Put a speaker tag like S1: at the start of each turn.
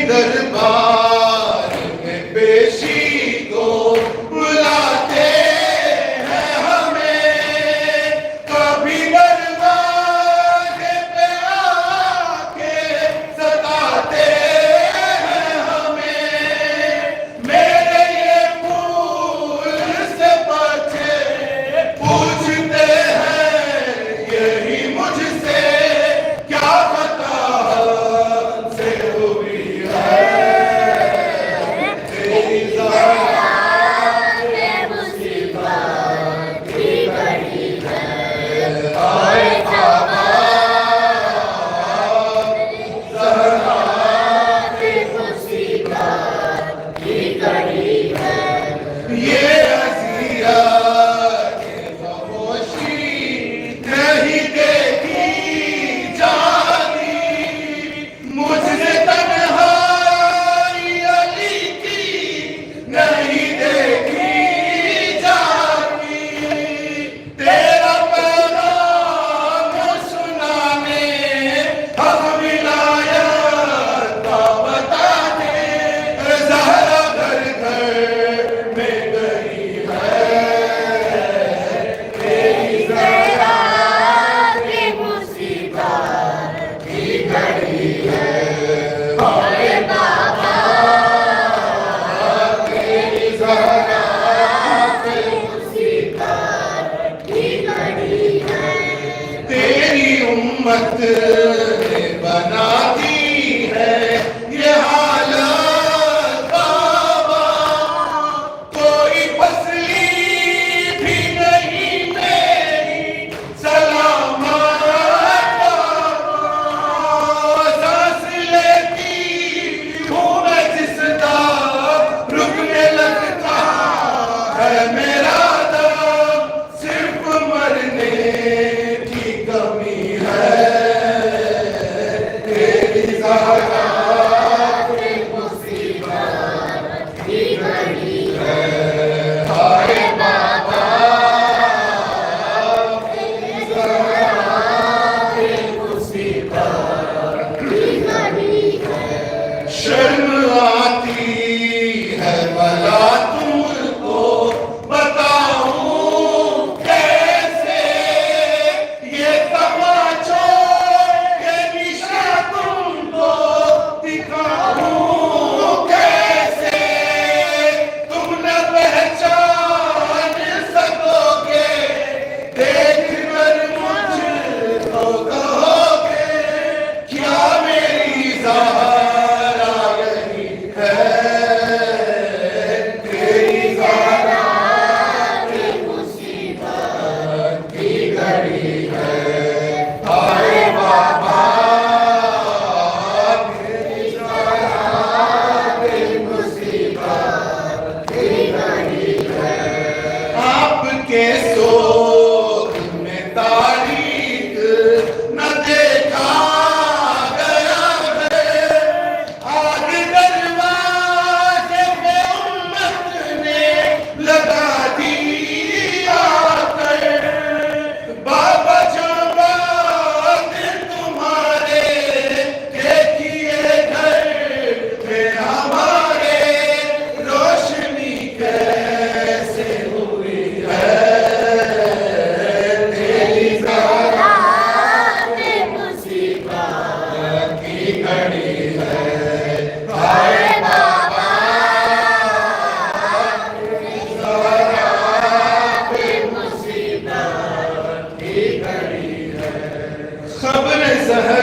S1: दरबार में पेशी को बुलाते हैं हमें, कभी दरवाजे पे आके सताते हैं हमें। मेरे ये फूल से बचे पूछते हैं यही मुझसे, क्या पता हमसे हुई है तेरी ज़ात में मुसीबत की घड़ी है। आए बाबा ज़हरा की मुसीबत की घड़ी है। ये अज़ियत खामोशी नहीं देखी जाती, मुझसे तन्हाई अली की नहीं देखी जाती। तेरा पैगाम सुनाने हम विलायत का बता दे, ज़हरा घर घर में गई है तेरी ज़हरा की मुसीबत की घड़ी है। हाय बाबा तेरी ज़हरा की मुसीबत की घड़ी है। तेरी उम्मत ने बना दी है ये हालत बाबा, कोई फसली भी नहीं मेरी सलामत बाबा। सांस लेती हूँ मैं जिसदा रुकने लगता है मेरा दम, सिर्फ मरने की कमी है तेरी ज़हरा की मुसीबत की घड़ी है। हाय बाबा तेरी ज़हरा की मुसीबत की घड़ी है। शर्म आती है भला तुमको बताऊं कैसे, ये तमाचों के निशा तुमको दिखाऊं कैसे। तुम न पहचान सकोगे, देख कर मुझको कहोगे क्या मेरी ज़हरा यही है तेरी ज़हरा की मुसीबत की घड़ी है। हाय बाबा तेरी ज़हरा की मुसीबत की घड़ी है। आपके सोग में तारीख न देखा गया है, आग दरवाजे पे उम्मत ने लगा दी आकर। बाबा जाबाद तुम्हारे देखिए घर में हमारे, रोशनी कैसे हुई है तेरी ज़हरा की मुसीबत की घड़ी है। हाय बाबा तेरी ज़हरा की मुसीबत की घड़ी है। खबर ज़हरा